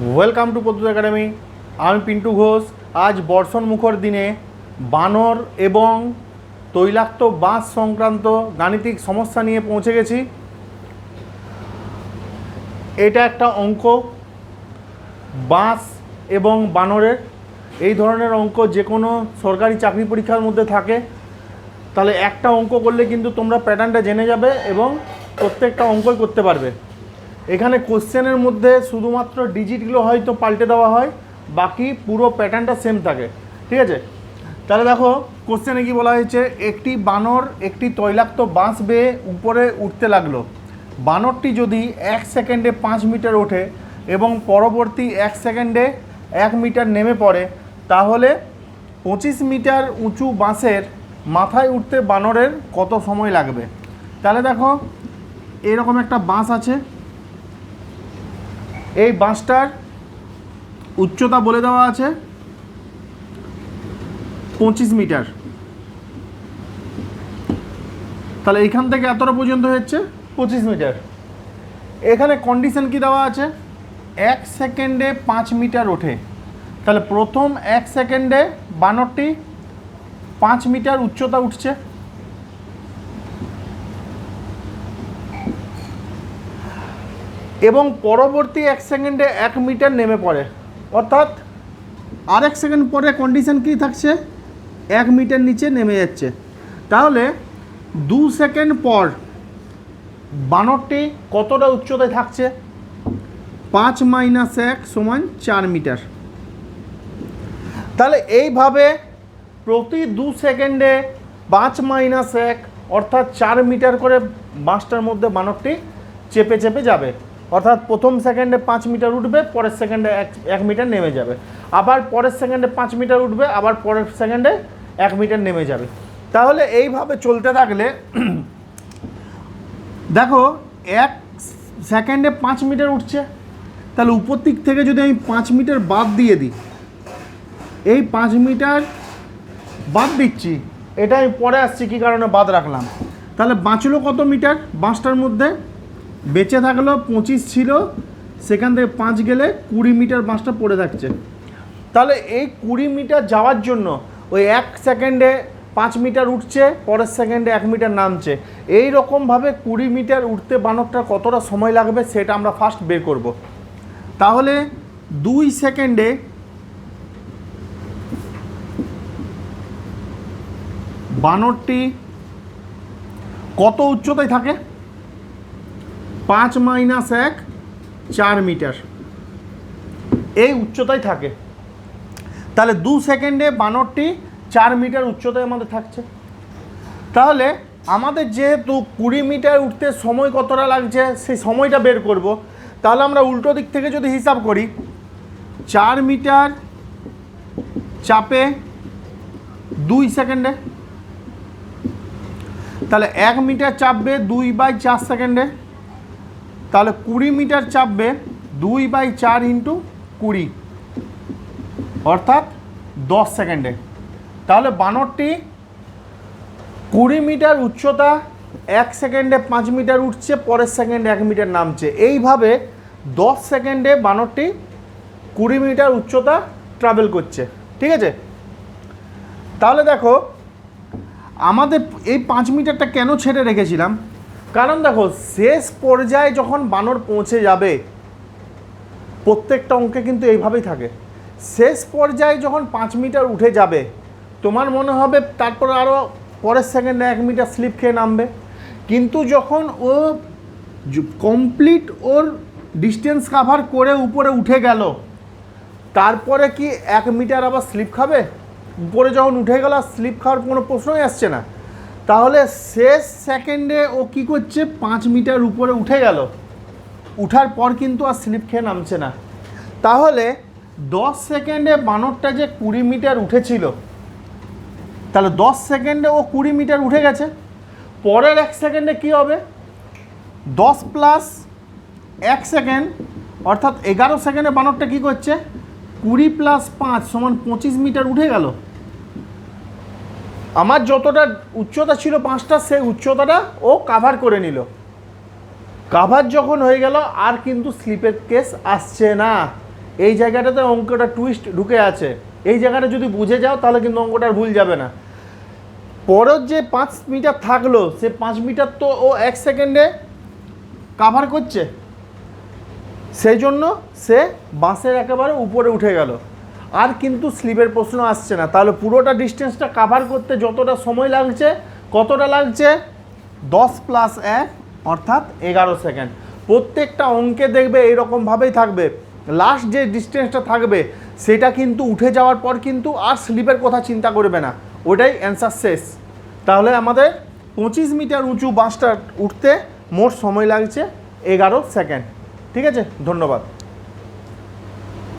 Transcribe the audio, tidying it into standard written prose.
Welcome to পদ্মুত academy. আমি পিন্টু ঘোষ। আজ বর্ষণ মুখর দিনে বানর এবং তৈলাক্ত বাঁশ সংক্রান্ত গাণিতিক সমস্যা নিয়ে পৌঁছে গেছি। এটা একটা অঙ্ক, বাঁশ এবং বানরের। এই ধরনের অঙ্ক যে কোনো সরকারি চাকরি পরীক্ষার মধ্যে থাকে। তাহলে একটা অঙ্ক করলে কিন্তু তোমরা প্যাটার্নটা জেনে যাবে এবং প্রত্যেকটা অঙ্কই করতে পারবে। এখানে কোশ্চেনের মধ্যে শুধুমাত্র ডিজিটগুলো হয়তো পাল্টে দেওয়া হয়, বাকি পুরো প্যাটার্নটা সেম থাকে। ঠিক আছে, তাহলে দেখো কোশ্চেনে কি বলা হয়েছে। একটি বানর একটি তৈলাক্ত বাঁশ বেয়ে উপরে উঠতে লাগলো। বানরটি যদি 1 সেকেন্ডে 5 মিটার ওঠে এবং পরবর্তী 1 সেকেন্ডে 1 মিটার নেমে পড়ে, তাহলে 25 মিটার উঁচু বাঁশের মাথায় উঠতে বানরের কত সময় লাগবে। তাহলে দেখো এরকম একটা বাঁশ আছে, এই বাঁশটার উচ্চতা বলে দেওয়া আছে 25 মিটার। তাহলে এইখান থেকে এতটা পর্যন্ত হচ্ছে 25 মিটার। এখানে কন্ডিশন কি দেওয়া আছে, 1 সেকেন্ডে 5 মিটার ওঠে। তাহলে প্রথম 1 সেকেন্ডে বানরটি 5 মিটার উচ্চতা উঠছে, এবং পরবর্তী 1 সেকেন্ডে 1 মিটার নেমে পড়ে। অর্থাৎ আর 1 সেকেন্ড পরে কন্ডিশন কী থাকছে, 1 মিটার নিচে নেমে যাচ্ছে। তাহলে 2 সেকেন্ড পর বানরটি কতটা উচ্চতায় থাকছে, 5 - 1 = 4 মিটার। তাহলে এইভাবে প্রতি 2 সেকেন্ডে 5 - 1 অর্থাৎ 4 মিটার করে বাঁশটার মধ্যে বানরটি চেপে চেপে যাবে। অর্থাৎ প্রথম সেকেন্ডে 5 মিটার উঠবে, পরের সেকেন্ডে 1 মিটার নেমে যাবে, আবার পরের সেকেন্ডে 5 মিটার উঠবে, আবার পরের সেকেন্ডে 1 মিটার নেমে যাবে। তাহলে এইভাবে চলতে থাকলে দেখো 1 সেকেন্ডে 5 মিটার উঠছে। তাহলে উপর দিক থেকে যদি আমি 5 মিটার বাদ দিয়ে দিই, এই 5 মিটার বাদ দিচ্ছি, এটা আমি পরে আসছি কী কারণে বাদ রাখলাম। তাহলে বাঁচলো কত মিটার বাঁশটার মধ্যে, বেঁচে থাকলো 25 ছিল, সেখান থেকে 5 গেলে 20 মিটার বাঁশটা পড়ে থাকছে। তাহলে এই 20 মিটার যাওয়ার জন্য ওই 1 সেকেন্ডে 5 মিটার উঠছে, পরের সেকেন্ডে 1 মিটার নামছে। এই রকমভাবে 20 মিটার উঠতে বানরটার কতটা সময় লাগবে সেটা আমরা ফার্স্ট বের করব। তাহলে 2 সেকেন্ডে বানরটি কত উচ্চতায় থাকে, 5 - 1 4 মিটার এই উচ্চতায় থাকে। তাহলে 2 সেকেন্ডে বানরটি 4 মিটার উচ্চতায় আমাদের থাকছে। তাহলে আমাদের যেহেতু 20 মিটার উঠতে সময় কতটা লাগছে সেই সময়টা বের করব। তাহলে আমরা উল্টো দিক থেকে যদি হিসাব করি, 4 মিটার চাপে 2 সেকেন্ডে, তাহলে 1 মিটার চাপবে 2/4 সেকেন্ডে। তাহলে 20 মিটার চাপবে 2/4 × 20 অর্থাৎ 10 সেকেন্ডে। তাহলে বানরটি 20 মিটার উচ্চতা, 1 সেকেন্ডে 5 মিটার উঠছে, পরের সেকেন্ডে 1 মিটার নামছে। এইভাবে 10 সেকেন্ডে বানরটি 20 মিটার উচ্চতা ট্রাভেল করছে। ঠিক আছে, তাহলে দেখো আমাদের এই 5 মিটারটা কেন ছেড়ে রেখেছিলাম, কারণ দেখো শেষ পর্যায়ে যখন বানর পৌঁছে যাবে, প্রত্যেকটা অঙ্কে কিন্তু এইভাবেই থাকে, শেষ পর্যায়ে যখন 5 মিটার উঠে যাবে তোমার মনে হবে তারপর আরও পরের সেকেন্ডে 1 মিটার স্লিপ খেয়ে নামবে। কিন্তু যখন ও কমপ্লিট ওর ডিস্টেন্স কাভার করে উপরে উঠে গেল, তারপরে কি 1 মিটার আবার স্লিপ খাবে? উপরে যখন উঠে গেল স্লিপ খাওয়ার কোনো প্রশ্নই আসছে না। তাহলে শেষ সেকেন্ডে ও কী করছে, 5 মিটার উপরে উঠে গেল, উঠার পর কিন্তু আর স্লিপ খেয়ে নামছে না। তাহলে 10 সেকেন্ডে বানরটা যে 20 মিটার উঠেছিল, তাহলে 10 সেকেন্ডে ও 20 মিটার উঠে গেছে। পরের 1 সেকেন্ডে কী হবে, 10 + 1 সেকেন্ড অর্থাৎ 11 সেকেন্ডে বানরটা কী করছে, 20 + 5 = 25 মিটার উঠে গেল। আমার যতটা উচ্চতা ছিল বাঁশটা, সেই উচ্চতাটা ও কাভার করে নিল। কাভার যখন হয়ে গেল আর কিন্তু স্লিপের কেস আসছে না। এই জায়গাটাতে অঙ্কটা টুইস্ট ঢুকে আছে, এই জায়গাটা যদি বুঝে যাও তাহলে কিন্তু অঙ্কটা ভুল যাবে না। পরের যে 5 মিটার থাকলো সে 5 মিটার তো ও 1 সেকেন্ডে কাভার করছে, সেই জন্য সে বাসের একেবারে উপরে উঠে গেল, আর কিন্তু স্লিপের প্রশ্ন আসছে না। তাহলে পুরোটা ডিস্টেন্সটা কাভার করতে যতটা সময় লাগছে, কতটা লাগছে, 10 + 1 অর্থাৎ 11 সেকেন্ড। প্রত্যেকটা অঙ্কে দেখবে এইরকমভাবেই থাকবে, লাস্ট যে ডিস্টেন্সটা থাকবে সেটা কিন্তু উঠে যাওয়ার পর কিন্তু আর স্লিপের কথা চিন্তা করবে না, ওটাই অ্যান্সার শেষ। তাহলে আমাদের 25 মিটার উঁচু বাসটা উঠতে মোট সময় লাগছে 11 সেকেন্ড। ঠিক আছে, ধন্যবাদ।